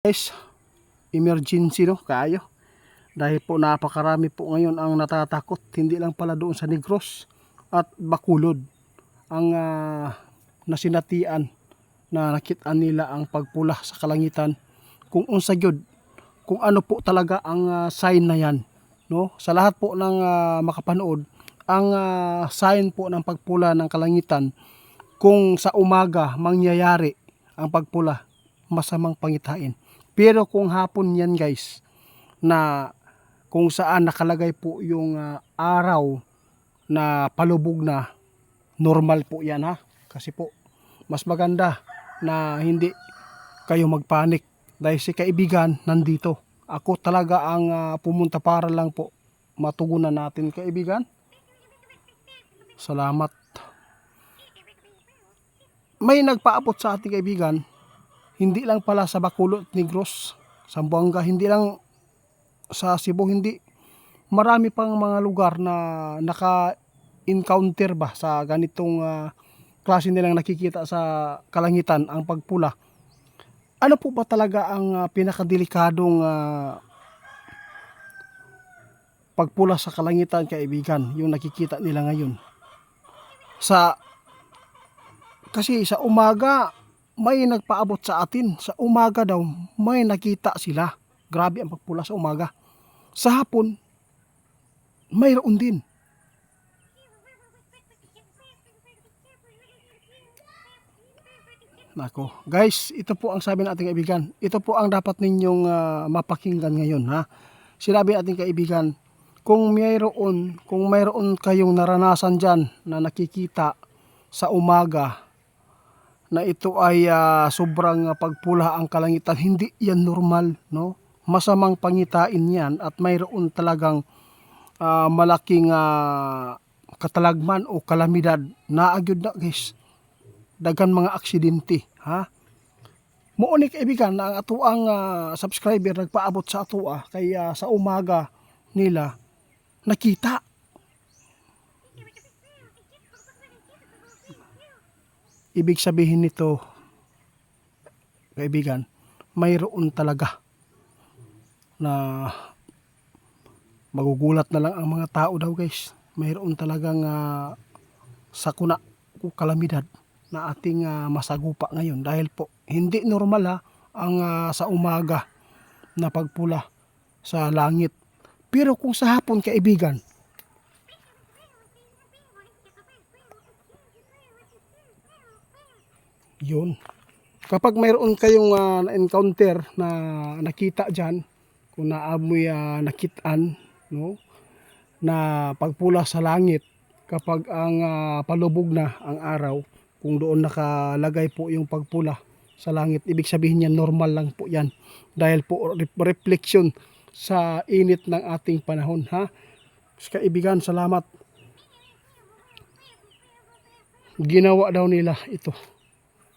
Guys, emergency no kayo, dahil po napakarami po ngayon ang natatakot, hindi lang pala doon sa Negros at Bacolod ang nasinatian na nakitaan nila ang pagpula sa kalangitan, kung unsa gyud, kung ano po talaga ang sign na yan, no? Sa lahat po ng makapanood, ang sign po ng pagpula ng kalangitan, kung sa umaga mangyayari ang pagpula, masamang pangitain. Pero kung hapon yan guys, na kung saan nakalagay po yung araw na palubog na, normal po yan ha. Kasi po mas maganda na hindi kayo magpanik dahil si kaibigan nandito. Ako talaga ang pumunta para lang po matugunan natin kaibigan. Salamat. May nagpaabot sa ating kaibigan, hindi lang pala sa Bacolod, Negros, Zamboanga, hindi lang sa Cebu, hindi. Marami pang mga lugar na naka-encounter ba sa ganitong klase nilang nakikita sa kalangitan, ang pagpula. Ano po ba talaga ang pinakadelikadong pagpula sa kalangitan kaibigan, yung nakikita nila ngayon? Kasi sa umaga, may nagpaabot sa atin, sa umaga daw may nakita sila, grabe ang pagpula sa umaga. Sa hapon mayroon din. Nako guys, ito po ang sabi ng ating kaibigan, ito po ang dapat ninyong mapakinggan ngayon ha. Sinabi ng ating kaibigan, kung mayroon kayong naranasan dyan na nakikita sa umaga na ito ay sobrang pagpula ang kalangitan, hindi yan normal, no? Masamang pangitain yan at mayroon talagang malaking katalagman o kalamidad na agyod na guys, dagan mga aksidente ha. Muuni kaibigan na ang ato ang subscriber nagpaabot sa ato kaya sa umaga nila nakita. Ibig sabihin nito kaibigan, mayroon talaga na magugulat na lang ang mga tao daw guys. Mayroon talagang sakuna o kalamidad na ating masagupa ngayon dahil po hindi normal ang sa umaga na pagpula sa langit. Pero kung sa hapon kaibigan, yun, kapag mayroon kayong na-encounter na nakita dyan, kung naamoy nakitaan, no, na pagpula sa langit, kapag ang palubog na ang araw, kung doon nakalagay po yung pagpula sa langit, ibig sabihin yan normal lang po yan dahil po reflection sa init ng ating panahon ha. Kaibigan, salamat. Ginawa daw nila ito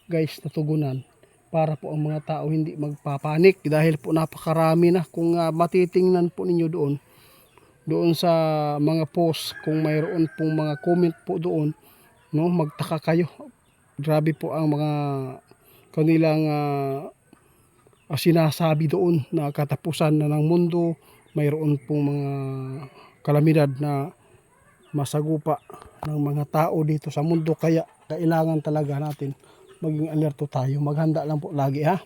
guys, natugunan para po ang mga tao hindi magpapanik dahil po napakarami na. Kung matitingnan po ninyo doon sa mga post, kung mayroon pong mga comment po doon, no, magtaka kayo, grabe po ang mga kanilang sinasabi doon na katapusan na ng mundo, mayroon pong mga kalamidad na masagupa ng mga tao dito sa mundo. Kaya kailangan talaga natin maging alerto tayo, maghanda lang po lagi ha.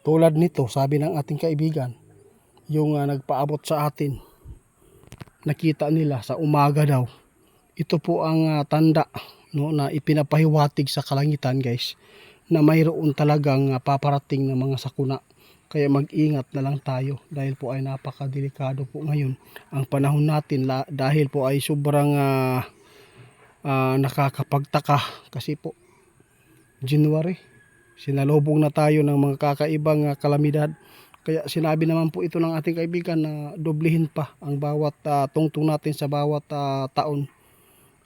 Tulad nito, sabi ng ating kaibigan, yung nagpaabot sa atin, nakita nila sa umaga daw. Ito po ang tanda, no, na ipinapahiwatig sa kalangitan guys, na mayroon talagang paparating na mga sakuna. Kaya mag-ingat na lang tayo dahil po ay napakadelikado po ngayon ang panahon natin, dahil po ay sobrang nakakapagtaka kasi po January, sinalubong na tayo ng mga kakaibang kalamidad. Kaya sinabi naman po ito ng ating kaibigan na doblehin pa ang bawat tungtong natin sa bawat taon,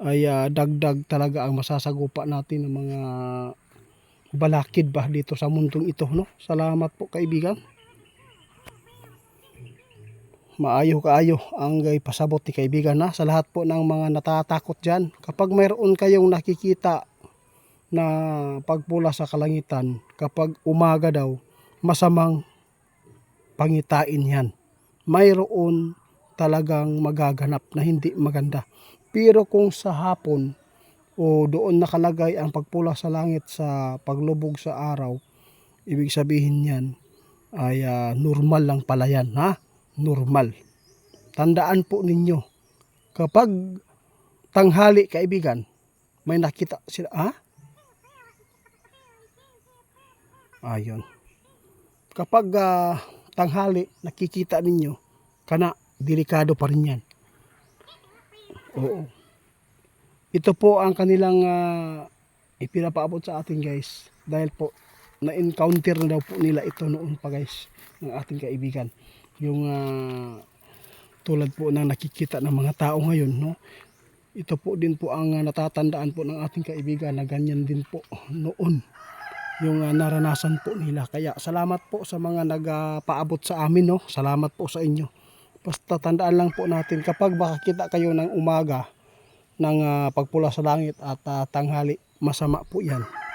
ay dagdag talaga ang masasagupa natin ng mga balakid ba dito sa mundong ito, no? Salamat po kaibigan. Maayo kaayo ang pasabot ni kaibigan na sa lahat po ng mga natatakot dyan. Kapag mayroon kayong nakikita na pagpula sa kalangitan kapag umaga daw masamang pangitain yan. Mayroon talagang magaganap na hindi maganda. Pero kung sa hapon o doon nakalagay ang pagpula sa langit sa paglubog sa araw, ibig sabihin yan ay normal lang pala yan, ha? Normal. Tandaan po ninyo, kapag tanghali kaibigan, may nakita sila, ha? Ayun. Kapag tanghali nakikita ninyo, kana delikado pa rin yan. Oo. Ito po ang kanilang ipinapaabot sa atin guys. Dahil po na-encounter na daw po nila ito noon pa guys ng ating kaibigan. Yung tulad po na nakikita ng mga tao ngayon, no? Ito po din po ang natatandaan po ng ating kaibigan na ganyan din po noon yung naranasan po nila. Kaya salamat po sa mga nagpaabot sa amin, no? Salamat po sa inyo. Basta tandaan lang po natin, kapag makakita kayo ng umaga ng pagpula sa langit at tanghali, masama po yan.